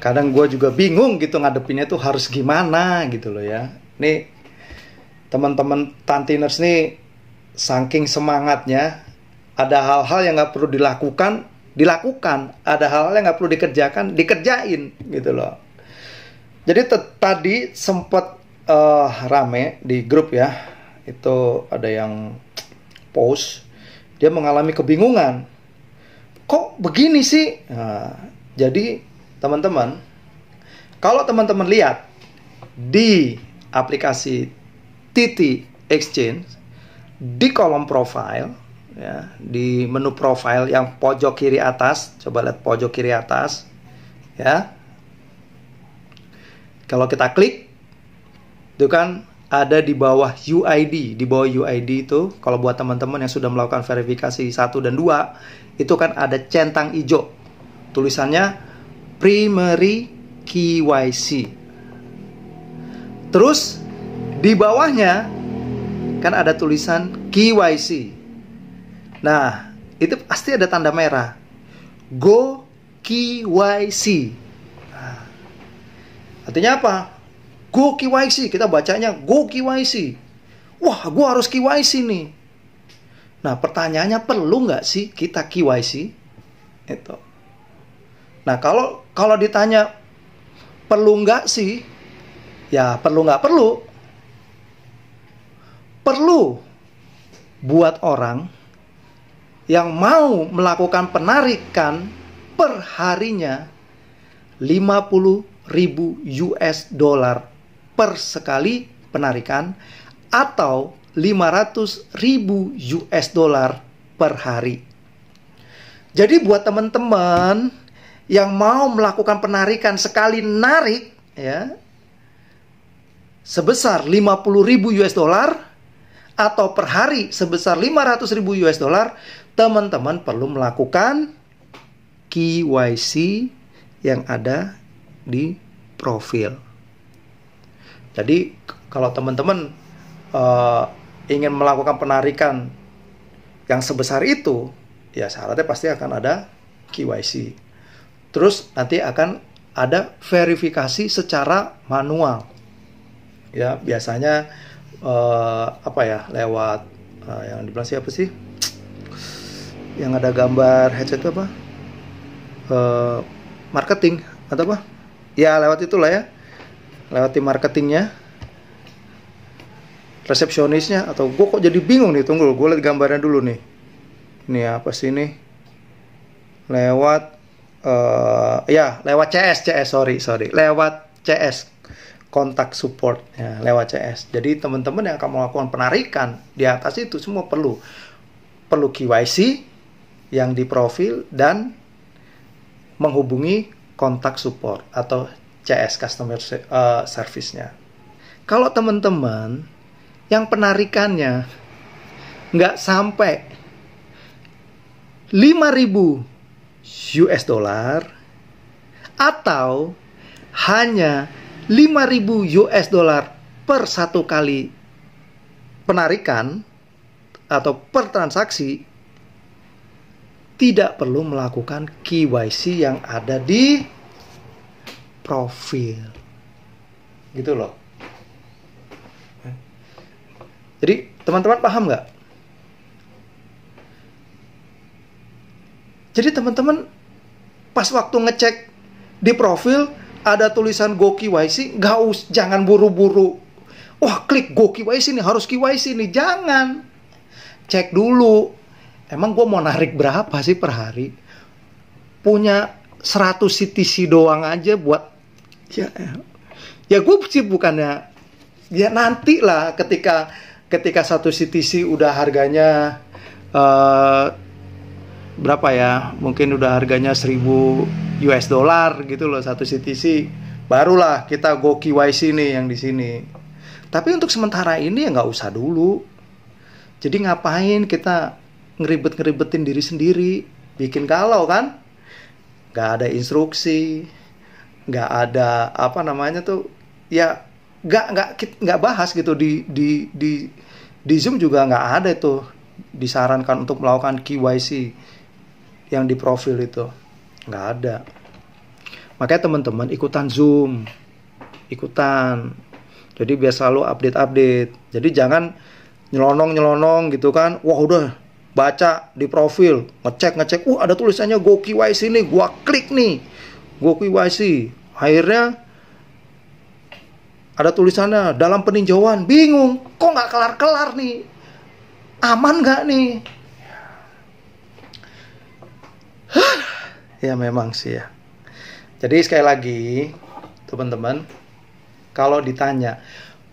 Kadang gue juga bingung gitu ngadepinnya tuh harus gimana gitu loh ya. Nih teman-teman Tantiners nih saking semangatnya, ada hal-hal yang nggak perlu dilakukan, ada hal-hal yang nggak perlu dikerjain gitu loh. Jadi tadi sempat rame di grup ya, itu ada yang post, dia mengalami kebingungan, kok begini sih. Nah, jadi teman-teman, kalau teman-teman lihat di aplikasi TT Exchange, di kolom profile, ya, di menu profile yang pojok kiri atas, coba lihat pojok kiri atas, ya. Kalau kita klik, itu kan ada di bawah UID, itu, kalau buat teman-teman yang sudah melakukan verifikasi 1 dan 2, itu kan ada centang hijau, tulisannya Primary KYC. Terus di bawahnya kan ada tulisan KYC. Nah, itu pasti ada tanda merah. Go KYC. Nah, artinya apa? Go KYC. Kita bacanya Go KYC. Wah, gue harus KYC nih. Nah, pertanyaannya, perlu nggak sih kita KYC? Itu. Nah, kalau ditanya perlu nggak sih? Ya, perlu nggak perlu. Perlu buat orang yang mau melakukan penarikan per harinya 50.000 US dollar per sekali penarikan, atau 500.000 US dollar per hari. Jadi buat teman-teman yang mau melakukan penarikan sekali narik ya sebesar 50.000 US dollar atau per hari sebesar 500.000 US dollar, teman-teman perlu melakukan KYC yang ada di profil. Jadi kalau teman-teman ingin melakukan penarikan yang sebesar itu, ya syaratnya pasti akan ada KYC. Terus nanti akan ada verifikasi secara manual. Ya, biasanya lewat yang di belakang siapa sih? Yang ada gambar headset itu apa? Marketing atau apa? Ya, lewat itulah ya. Lewat tim marketingnya, resepsionisnya, atau gue kok jadi bingung nih, tunggu gue lihat gambarnya dulu nih. Ini apa sih ini? Lewat lewat lewat CS, kontak support ya, lewat CS. Jadi teman-teman yang akan melakukan penarikan di atas itu semua perlu KYC yang di profil dan menghubungi kontak support atau CS, customer service-nya. Kalau teman-teman yang penarikannya nggak sampai 5.000 US dollar atau hanya 5.000 US dollar per satu kali penarikan atau per transaksi, tidak perlu melakukan KYC yang ada di profil. Gitu loh. Jadi teman-teman paham nggak? Jadi teman-teman pas waktu ngecek di profil ada tulisan Go KYC, jangan buru-buru. Wah, klik Go KYC nih, harus KYC nih. Jangan. Cek dulu. Emang gue mau narik berapa sih per hari? Punya 100 CTC doang aja buat ya gue sih bukannya ya nanti lah ketika 1 CTC udah harganya berapa ya, mungkin udah harganya 1.000 US dollar gitu loh 1 CTC, barulah kita Go KYC nih yang di sini. Tapi untuk sementara ini ya nggak usah dulu. Jadi ngapain kita ngeribetin diri sendiri, bikin galau kan? Nggak ada instruksi, nggak ada ya nggak bahas gitu di Zoom juga nggak ada tuh disarankan untuk melakukan KYC. yang di profil itu. Nggak ada. Makanya teman-teman ikutan Zoom. Ikutan. Jadi biar selalu update-update. Jadi jangan nyelonong gitu kan. Wah udah baca di profil. Ngecek. Ada tulisannya Go KYC nih. Gua klik nih. Go KYC. Akhirnya ada tulisannya dalam peninjauan. Bingung. Kok nggak kelar-kelar nih? Aman nggak nih? Ya memang sih ya. Jadi sekali lagi teman-teman, kalau ditanya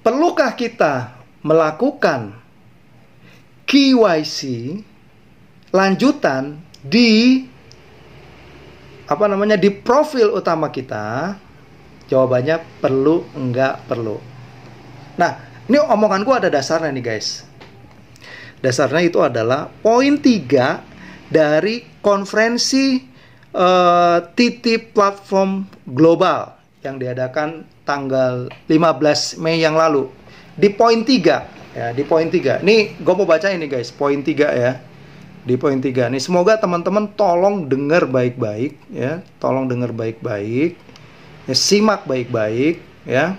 perlukah kita melakukan KYC lanjutan di di profil utama kita, jawabannya perlu, enggak perlu. Nah, ini omonganku ada dasarnya nih guys. Dasarnya itu adalah poin 3 dari konferensi TT Platform Global yang diadakan tanggal 15 Mei yang lalu. Di poin 3 ya, di poin 3. Nih gue mau baca ini guys, poin 3 ya. Di poin 3 nih, semoga teman-teman tolong dengar baik-baik ya, tolong dengar baik-baik. Ya, simak baik-baik ya.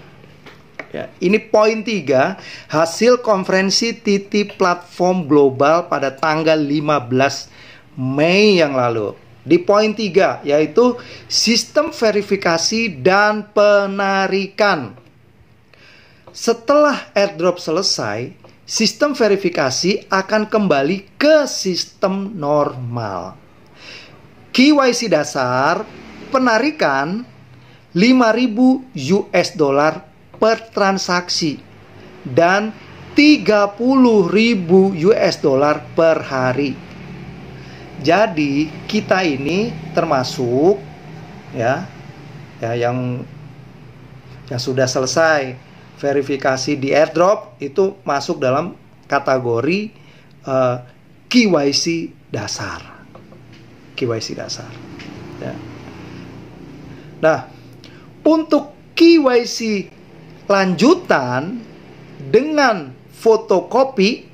Ya, ini poin 3 hasil konferensi TT Platform Global pada tanggal 15 Mei yang lalu. Di poin 3 yaitu sistem verifikasi dan penarikan. Setelah airdrop selesai, sistem verifikasi akan kembali ke sistem normal. KYC dasar penarikan 5.000 US dollar per transaksi dan 30.000 US dollar per hari. Jadi kita ini termasuk ya yang sudah selesai verifikasi di airdrop itu masuk dalam kategori KYC dasar. KYC dasar. Ya. Nah, untuk KYC lanjutan dengan fotokopi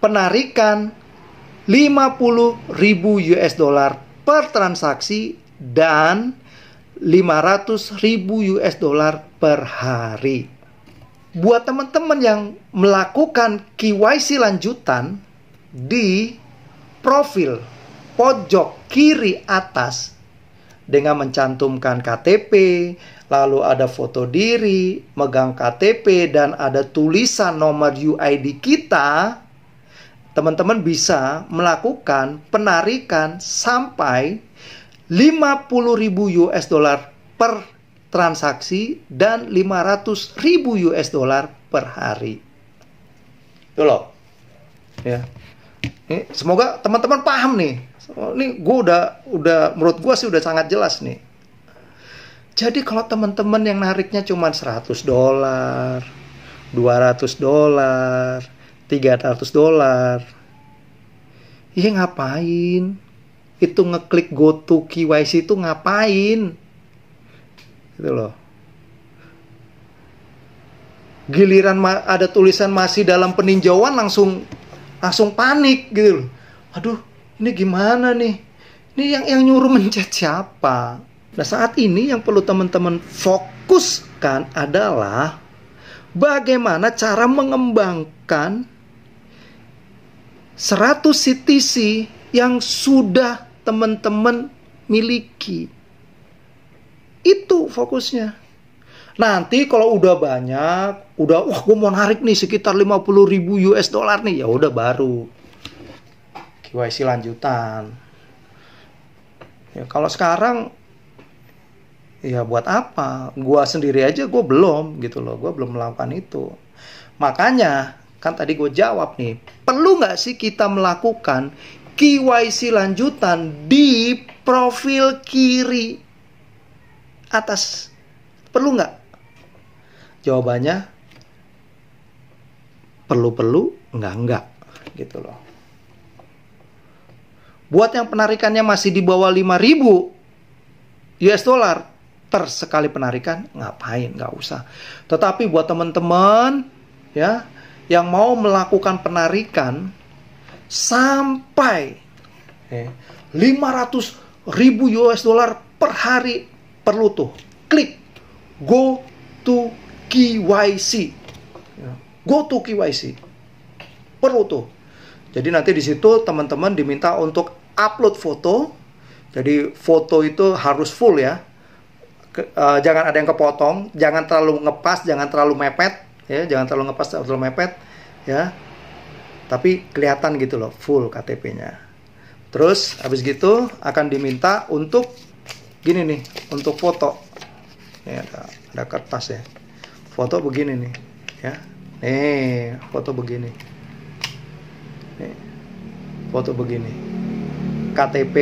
penarikan 50.000 US dollar per transaksi dan 500.000 US dollar per hari. Buat teman-teman yang melakukan KYC lanjutan di profil pojok kiri atas dengan mencantumkan KTP, lalu ada foto diri, megang KTP, dan ada tulisan nomor UID kita, teman-teman bisa melakukan penarikan sampai 50.000 US dollar per transaksi dan 500.000 US dollar per hari. Itu loh. Ya. Ini, semoga teman-teman paham nih. Ini gue udah menurut gue sih udah sangat jelas nih. Jadi kalau teman-teman yang nariknya cuma 100 dolar, 200 dolar, 300 dolar, ya ngapain? Itu ngeklik go to KYC itu ngapain? Gitu loh. Giliran ada tulisan masih dalam peninjauan langsung panik gitu loh. Aduh, ini gimana nih? Ini yang nyuruh mencet siapa? Nah, saat ini yang perlu teman-teman fokuskan adalah bagaimana cara mengembangkan 100 CTC yang sudah teman-teman miliki. Itu fokusnya. Nanti kalau udah banyak, wah gue mau narik nih sekitar 50.000 US dollar nih, ya udah baru KYC lanjutan. Ya, kalau sekarang ya buat apa? Gua sendiri aja gue belum gitu loh, gue belum melakukan itu. Makanya kan tadi gue jawab nih, perlu nggak sih kita melakukan KYC lanjutan di profil kiri atas? Perlu nggak? Jawabannya perlu, enggak gitu loh. Buat yang penarikannya masih di bawah 5.000 US dollar per sekali penarikan, ngapain? Nggak usah. Tetapi buat teman-teman ya yang mau melakukan penarikan sampai 500.000 US dollar per hari. Perlu tuh klik go to KYC. Go to KYC. Perlu tuh. Jadi nanti di situ teman-teman diminta untuk upload foto. Jadi foto itu harus full ya. Jangan ada yang kepotong, jangan terlalu ngepas, jangan terlalu mepet ya, jangan terlalu ngepas, terlalu mepet ya. Tapi kelihatan gitu loh, full KTP-nya. Terus habis gitu akan diminta untuk gini nih, untuk foto. Nih ada kertas ya. Foto begini nih, ya. Nih, foto begini. Nih. Foto begini. KTP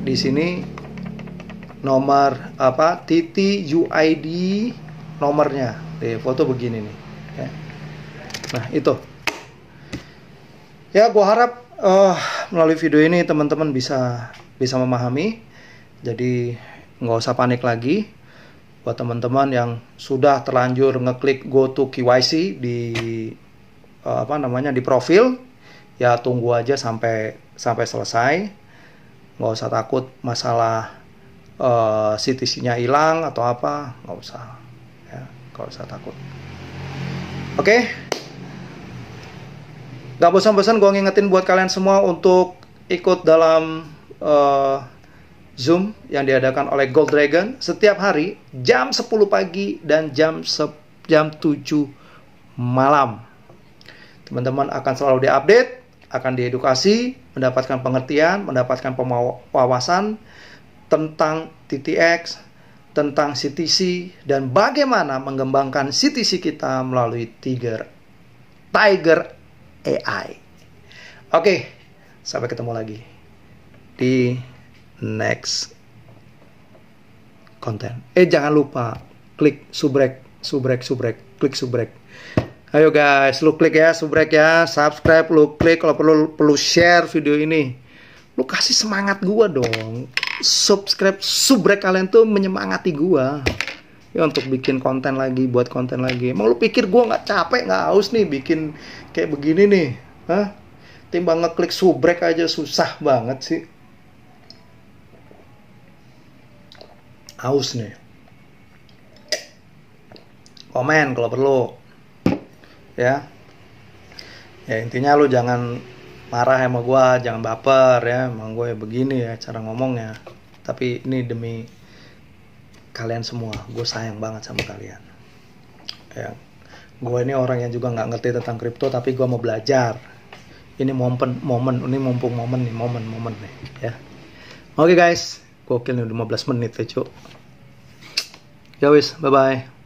di sini nomor apa? TTUID nomornya. Nih, foto begini nih, ya. Nah, itu. Ya, gua harap melalui video ini teman-teman bisa memahami. Jadi nggak usah panik lagi. Buat teman-teman yang sudah terlanjur ngeklik go to KYC di di profil, ya tunggu aja sampai selesai. Nggak usah takut masalah CTC-nya hilang atau apa, nggak usah. Ya, nggak usah takut. Oke. Gak bosan-bosan gue ngingetin buat kalian semua untuk ikut dalam Zoom yang diadakan oleh Gold Dragon setiap hari jam 10 pagi dan jam 7 malam. Teman-teman akan selalu diupdate, akan diedukasi, mendapatkan pengertian, mendapatkan wawasan tentang TTX, tentang CTC, dan bagaimana mengembangkan CTC kita melalui Tiger AI. Oke, sampai ketemu lagi di next konten. Jangan lupa klik subrek, klik subrek. Ayo guys, lu klik ya subrek ya, subscribe, lu klik, kalau perlu share video ini. Lu kasih semangat gua dong. Subscribe, subrek kalian tuh menyemangati gua. Ya untuk bikin konten lagi, buat konten lagi. Emang lu pikir gue nggak capek, nggak haus nih bikin kayak begini nih? Hah? Timbang ngeklik subrek aja susah banget sih. Haus nih. Komen kalau perlu. Ya. Ya intinya lu jangan marah sama gue, jangan baper ya. Emang gue begini ya cara ngomongnya. Tapi ini demi kalian semua, gue sayang banget sama kalian. Ya, gue ini orang yang juga nggak ngerti tentang kripto, tapi gue mau belajar. Ini momen, ini mumpung momen nih, ya. Oke guys, gokil nih 15 menit ya, cuk. Ya wis, bye bye.